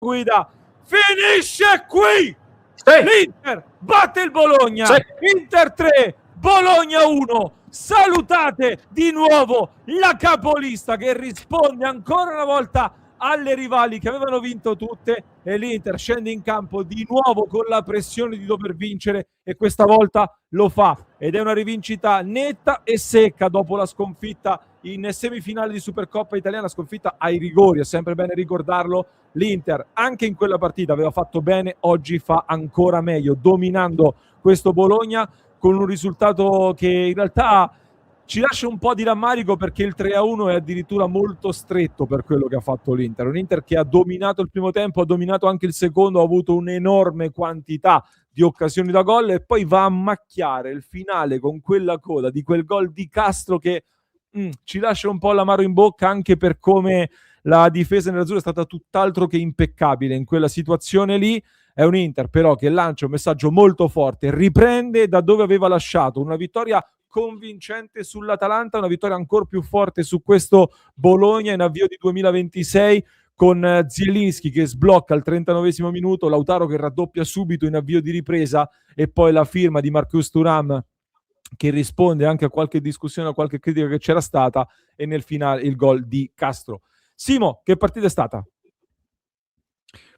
guida, finisce qui! Sì. L'Inter batte il Bologna, Sì. Inter 3, Bologna 1. Salutate di nuovo la capolista che risponde ancora una volta alle rivali che avevano vinto tutte, e l'Inter scende in campo di nuovo con la pressione di dover vincere, e questa volta lo fa, ed è una rivincita netta e secca dopo la sconfitta in semifinale di Supercoppa italiana, sconfitta ai rigori. È sempre bene ricordarlo. L'Inter anche in quella partita aveva fatto bene, oggi fa ancora meglio, dominando questo Bologna con un risultato che in realtà ci lascia un po' di rammarico, perché il 3-1 è addirittura molto stretto per quello che ha fatto l'Inter. Un Inter che ha dominato il primo tempo, ha dominato anche il secondo, ha avuto un'enorme quantità di occasioni da gol, e poi va a macchiare il finale con quella coda di quel gol di Castro che ci lascia un po' l'amaro in bocca, anche per come la difesa nerazzurra è stata tutt'altro che impeccabile in quella situazione lì. È un Inter però che lancia un messaggio molto forte, riprende da dove aveva lasciato, una vittoria convincente sull'Atalanta, una vittoria ancora più forte su questo Bologna in avvio di 2026, con Zielinski che sblocca al 39esimo minuto, Lautaro che raddoppia subito in avvio di ripresa, e poi la firma di Marcus Thuram che risponde anche a qualche discussione, a qualche critica che c'era stata, e nel finale il gol di Castro. Simo, che partita è stata?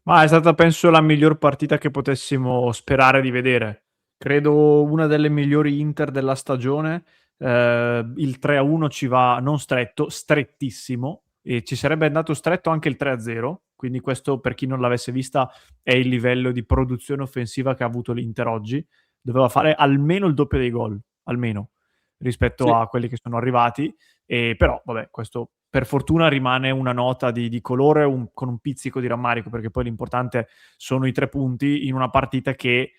Ma è stata, penso, la miglior partita che potessimo sperare di vedere. Credo una delle migliori Inter della stagione. Il 3-1 ci va non stretto, strettissimo, e ci sarebbe andato stretto anche il 3-0. Quindi questo, per chi non l'avesse vista, è il livello di produzione offensiva che ha avuto l'Inter oggi. Doveva fare almeno il doppio dei gol, almeno, rispetto Sì. a quelli che sono arrivati. E però, vabbè, questo per fortuna rimane una nota di colore, con un pizzico di rammarico, perché poi l'importante sono i 3 punti in una partita che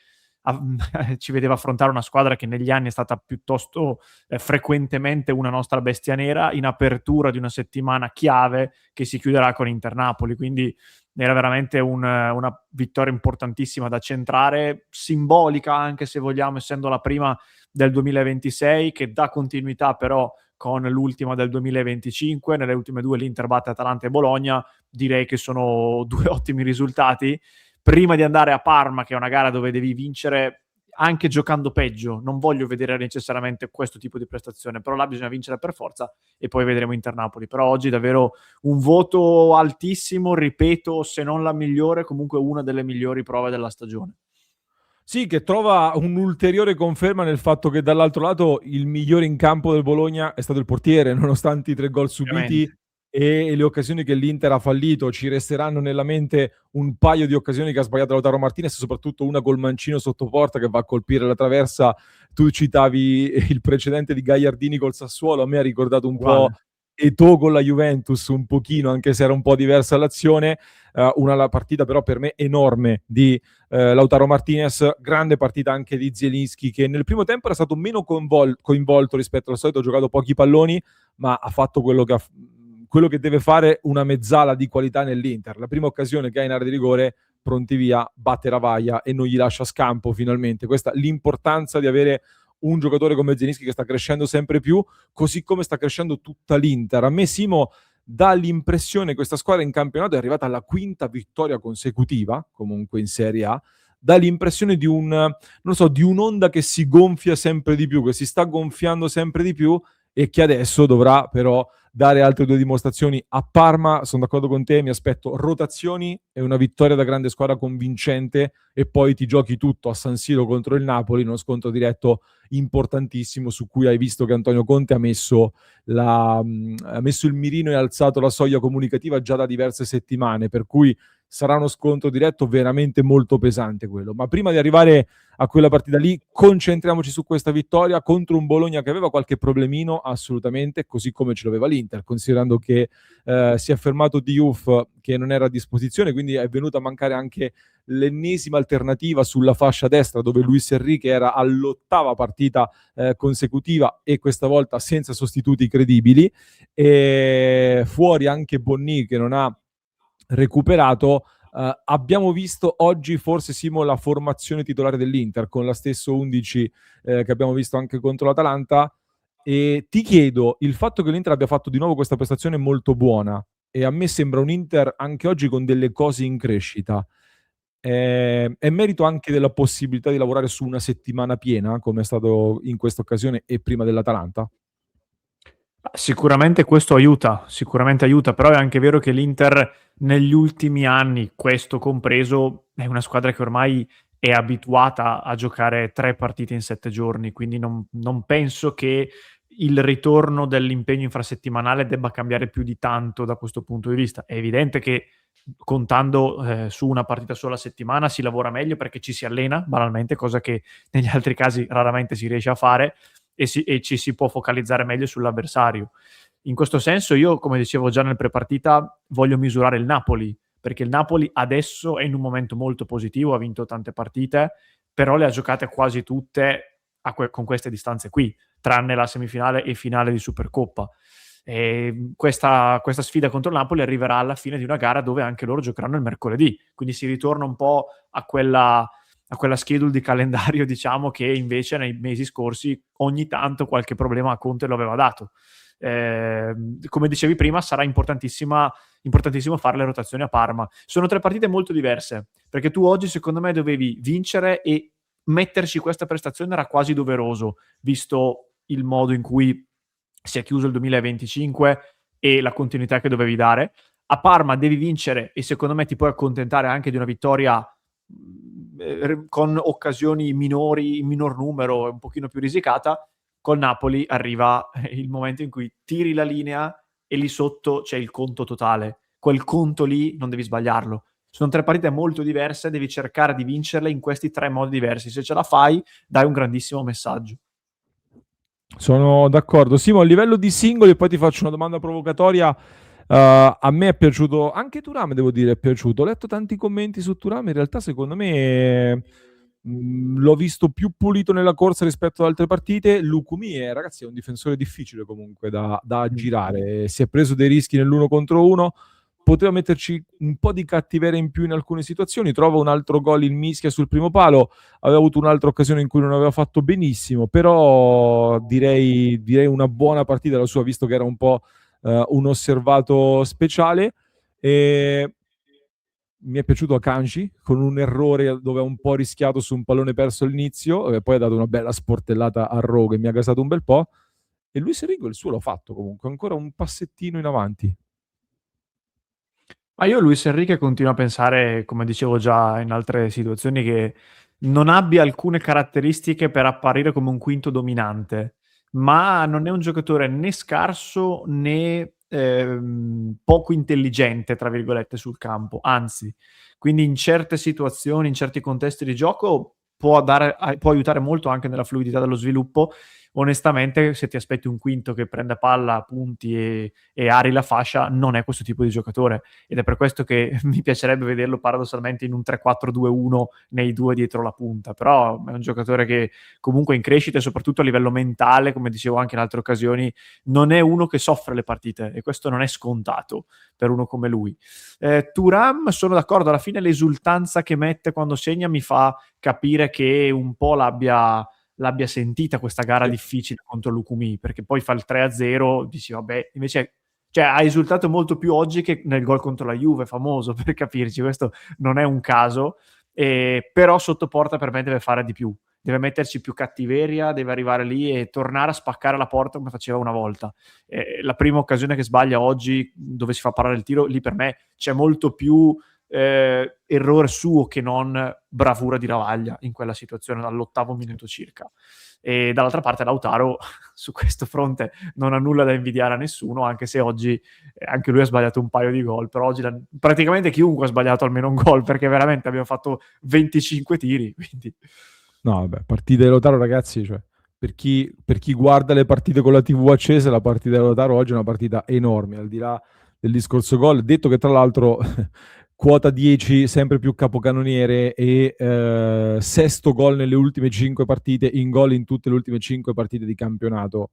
ci vedeva affrontare una squadra che negli anni è stata piuttosto frequentemente una nostra bestia nera, in apertura di una settimana chiave che si chiuderà con Inter-Napoli. Quindi era veramente una vittoria importantissima da centrare, simbolica anche, se vogliamo, essendo la prima del 2026, che dà continuità però con l'ultima del 2025. Nelle ultime due l'Inter batte Atalanta e Bologna. Direi che sono 2 ottimi risultati prima di andare a Parma, che è una gara dove devi vincere anche giocando peggio. Non voglio vedere necessariamente questo tipo di prestazione, però là bisogna vincere per forza, e poi vedremo Inter-Napoli. Però oggi davvero un voto altissimo, ripeto, se non la migliore, comunque una delle migliori prove della stagione. Sì, che trova un'ulteriore conferma nel fatto che dall'altro lato il migliore in campo del Bologna è stato il portiere, nonostante i 3 gol subiti Ovviamente. e le occasioni che l'Inter ha fallito. Ci resteranno nella mente un paio di occasioni che ha sbagliato Lautaro Martinez, soprattutto una col mancino sotto porta che va a colpire la traversa. Tu citavi il precedente di Gagliardini col Sassuolo, a me ha ricordato un po' Uguale. Eto'o con la Juventus, un pochino, anche se era un po' diversa l'azione. Una partita però per me enorme di Lautaro Martinez, grande partita anche di Zielinski, che nel primo tempo era stato meno coinvolto rispetto al solito, ha giocato pochi palloni, ma ha fatto quello che deve fare una mezzala di qualità nell'Inter. La prima occasione che ha in area di rigore, pronti via, batte Ravaglia e non gli lascia scampo finalmente. Questa è l'importanza di avere un giocatore come Zielinski che sta crescendo sempre più, così come sta crescendo tutta l'Inter. A me, Simo, dà l'impressione che questa squadra in campionato è arrivata alla 5ª vittoria consecutiva, comunque in Serie A, dà l'impressione di di un'onda che si gonfia sempre di più, che si sta gonfiando sempre di più, e che adesso dovrà però dare altre 2 dimostrazioni. A Parma, sono d'accordo con te, mi aspetto rotazioni e una vittoria da grande squadra convincente, e poi ti giochi tutto a San Siro contro il Napoli, uno scontro diretto importantissimo su cui hai visto che Antonio Conte ha messo il mirino e ha alzato la soglia comunicativa già da diverse settimane, per cui sarà uno scontro diretto veramente molto pesante quello. Ma prima di arrivare a quella partita lì, concentriamoci su questa vittoria contro un Bologna che aveva qualche problemino, assolutamente, così come ce l'aveva l'Inter, considerando che si è fermato Diouf che non era a disposizione, quindi è venuta a mancare anche l'ennesima alternativa sulla fascia destra, dove Luis Enrique era all'8ª partita consecutiva, e questa volta senza sostituti credibili, e fuori anche Bonni che non ha recuperato. Abbiamo visto oggi forse, Simo, la formazione titolare dell'Inter con la stessa 11 che abbiamo visto anche contro l'Atalanta, e ti chiedo, il fatto che l'Inter abbia fatto di nuovo questa prestazione molto buona e a me sembra un Inter anche oggi con delle cose in crescita. È merito anche della possibilità di lavorare su una settimana piena, come è stato in questa occasione e prima dell'Atalanta? Sicuramente sicuramente aiuta, però è anche vero che l'Inter negli ultimi anni, questo compreso, è una squadra che ormai è abituata a giocare 3 partite in 7 giorni, quindi non penso che il ritorno dell'impegno infrasettimanale debba cambiare più di tanto da questo punto di vista. È evidente che contando su una partita sola a settimana si lavora meglio perché ci si allena banalmente, cosa che negli altri casi raramente si riesce a fare, e ci si può focalizzare meglio sull'avversario. In questo senso io, come dicevo già nel prepartita, voglio misurare il Napoli, perché il Napoli adesso è in un momento molto positivo, ha vinto tante partite, però le ha giocate quasi tutte con queste distanze qui, tranne la semifinale e finale di Supercoppa. E questa sfida contro il Napoli arriverà alla fine di una gara dove anche loro giocheranno il mercoledì, quindi si ritorna un po' a quella schedule di calendario, diciamo, che invece nei mesi scorsi ogni tanto qualche problema a Conte lo aveva dato. Come dicevi prima, sarà importantissimo fare le rotazioni a Parma. Sono 3 partite molto diverse, perché tu oggi secondo me dovevi vincere e metterci questa prestazione era quasi doveroso, visto il modo in cui si è chiuso il 2025 e la continuità che dovevi dare. A Parma devi vincere e secondo me ti puoi accontentare anche di una vittoria con occasioni minori, in minor numero, un pochino più risicata. Col Napoli arriva il momento in cui tiri la linea e lì sotto c'è il conto totale. Quel conto lì non devi sbagliarlo. Sono 3 partite molto diverse, devi cercare di vincerle in questi 3 modi diversi. Se ce la fai, dai un grandissimo messaggio. Sono d'accordo. Simo, a livello di singoli, e poi ti faccio una domanda provocatoria. A me è piaciuto, anche Thuram devo dire è piaciuto. Ho letto tanti commenti su Thuram, in realtà secondo me l'ho visto più pulito nella corsa rispetto ad altre partite. Lukumi ragazzi, è un difensore difficile comunque da aggirare. Si è preso dei rischi nell'1 contro 1. Poteva metterci un po' di cattiveria in più in alcune situazioni, trova un altro gol in mischia sul primo palo, aveva avuto un'altra occasione in cui non aveva fatto benissimo, però direi una buona partita la sua, visto che era un po' un osservato speciale. E mi è piaciuto Akanji con un errore dove ha un po' rischiato su un pallone perso all'inizio, e poi ha dato una bella sportellata a Rowe che mi ha gasato un bel po', e Luis Enrico il suo l'ha fatto comunque, ancora un passettino in avanti. Ma io Luis Enrique continuo a pensare, come dicevo già in altre situazioni, che non abbia alcune caratteristiche per apparire come un quinto dominante, ma non è un giocatore né scarso né poco intelligente, tra virgolette, sul campo, anzi, quindi in certe situazioni, in certi contesti di gioco può aiutare molto anche nella fluidità dello sviluppo. Onestamente, se ti aspetti un quinto che prenda palla, punti e ari la fascia, non è questo tipo di giocatore, ed è per questo che mi piacerebbe vederlo paradossalmente in un 3-4-2-1 nei 2 dietro la punta, però è un giocatore che comunque è in crescita e soprattutto a livello mentale, come dicevo anche in altre occasioni, non è uno che soffre le partite e questo non è scontato per uno come lui. Thuram, sono d'accordo, alla fine l'esultanza che mette quando segna mi fa capire che un po' l'abbia sentita questa gara difficile contro Lukumi, perché poi fa il 3-0, dici vabbè, invece cioè, ha esultato molto più oggi che nel gol contro la Juve, famoso, per capirci, questo non è un caso, però sotto porta per me deve fare di più, deve metterci più cattiveria, deve arrivare lì e tornare a spaccare la porta come faceva una volta. La prima occasione che sbaglia oggi, dove si fa parare il tiro, lì per me c'è molto più errore suo che non bravura di Ravaglia in quella situazione dall'8° minuto circa. E dall'altra parte Lautaro su questo fronte non ha nulla da invidiare a nessuno, anche se oggi anche lui ha sbagliato un paio di gol, però oggi praticamente chiunque ha sbagliato almeno un gol, perché veramente abbiamo fatto 25 tiri, quindi... No, vabbè, partite di Lautaro, ragazzi, cioè, per chi guarda le partite con la TV accesa, la partita di Lautaro oggi è una partita enorme, al di là del discorso gol, detto che tra l'altro quota 10, sempre più capocannoniere e sesto gol nelle ultime 5 partite, in gol in tutte le ultime 5 partite di campionato.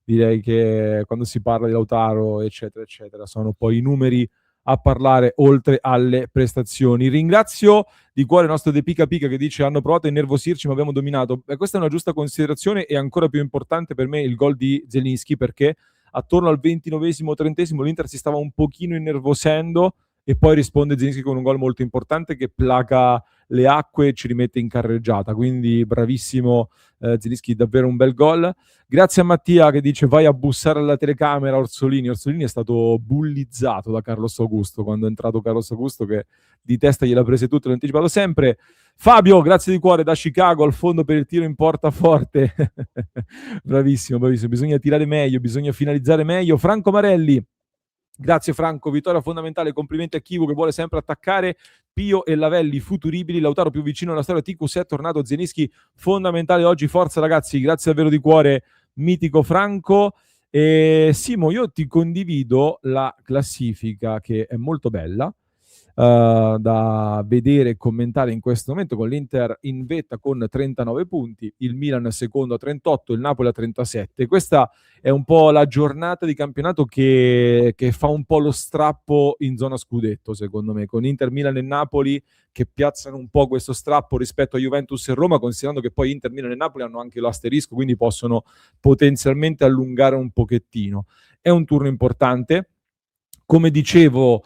Direi che quando si parla di Lautaro, eccetera, eccetera, sono poi i numeri a parlare oltre alle prestazioni. Ringrazio di cuore il nostro De Pica Pica che dice hanno provato a innervosirci ma abbiamo dominato. Questa è una giusta considerazione, e ancora più importante per me il gol di Zelinski, perché attorno al 29esimo, 30esimo l'Inter si stava un pochino innervosendo e poi risponde Zielinski con un gol molto importante che placa le acque e ci rimette in carreggiata, quindi bravissimo Zielinski, davvero un bel gol. Grazie a Mattia che dice vai a bussare alla telecamera Orsolini è stato bullizzato da Carlos Augusto quando è entrato Carlos Augusto, che di testa gliela prese tutte, l'ho anticipato sempre. Fabio, grazie di cuore da Chicago al fondo per il tiro in porta forte. Bravissimo, bisogna tirare meglio, bisogna finalizzare meglio. Franco Marelli, grazie Franco, vittoria fondamentale, complimenti a Chivu che vuole sempre attaccare, Pio e Lavelli futuribili, Lautaro più vicino alla storia, TQS è tornato, Zielinski fondamentale oggi, forza ragazzi, grazie davvero di cuore, mitico Franco. E Simo, io ti condivido la classifica che è molto bella da vedere e commentare in questo momento, con l'Inter in vetta con 39 punti, il Milan secondo a 38, il Napoli a 37. Questa è un po' la giornata di campionato che fa un po' lo strappo in zona scudetto, secondo me, con Inter, Milan e Napoli che piazzano un po' questo strappo rispetto a Juventus e Roma, considerando che poi Inter, Milan e Napoli hanno anche l'asterisco, quindi possono potenzialmente allungare un pochettino. È un turno importante, come dicevo,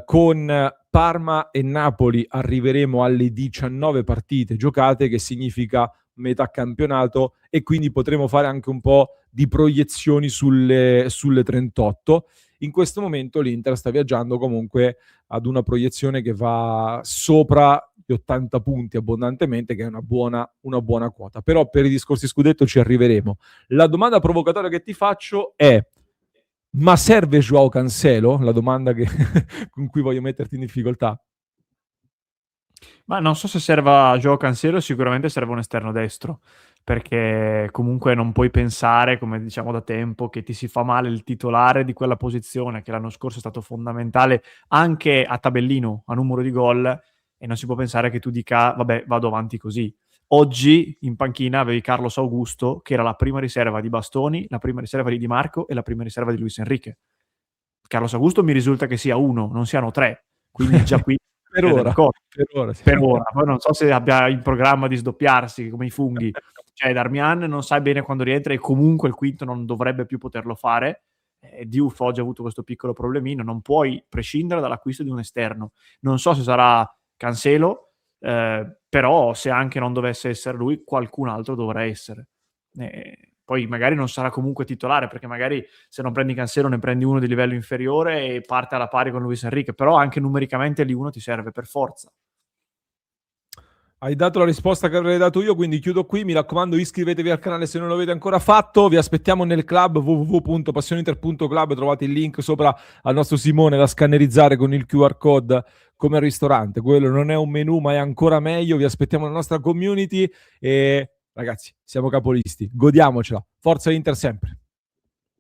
con Parma e Napoli arriveremo alle 19 partite giocate, che significa metà campionato, e quindi potremo fare anche un po' di proiezioni sulle 38. In questo momento l'Inter sta viaggiando comunque ad una proiezione che va sopra gli 80 punti abbondantemente, che è una buona quota. Però per i discorsi scudetto ci arriveremo. La domanda provocatoria che ti faccio è: ma serve Joao Cancelo? La domanda con cui voglio metterti in difficoltà. Ma non so se serva Joao Cancelo, sicuramente serve un esterno destro, perché comunque non puoi pensare, come diciamo da tempo, che ti si fa male il titolare di quella posizione, che l'anno scorso è stato fondamentale anche a tabellino, a numero di gol, e non si può pensare che tu dica, vabbè, vado avanti così. Oggi in panchina avevi Carlos Augusto, che era la prima riserva di Bastoni, la prima riserva di Di Marco e la prima riserva di Luis Enrique. Carlos Augusto mi risulta che sia uno, non siano tre, quindi già qui per ora, sì. per ora. Poi non so se abbia in programma di sdoppiarsi come i funghi. Cioè Darmian non sai bene quando rientra e comunque il quinto non dovrebbe più poterlo fare. Diouf oggi ha avuto questo piccolo problemino, non puoi prescindere dall'acquisto di un esterno. Non so se sarà Cancelo, però se anche non dovesse essere lui, qualcun altro dovrà essere. Poi magari non sarà comunque titolare, perché magari se non prendi Cancelo ne prendi uno di livello inferiore e parte alla pari con Luis Enrique, però anche numericamente lì uno ti serve per forza. Hai dato la risposta che avrei dato io, quindi chiudo qui. Mi raccomando, iscrivetevi al canale se non l'avete ancora fatto. Vi aspettiamo nel club www.passioninter.club. Trovate il link sopra al nostro Simone da scannerizzare con il QR code come al ristorante. Quello non è un menù, ma è ancora meglio. Vi aspettiamo nella nostra community e ragazzi, siamo capolisti. Godiamocela. Forza Inter sempre.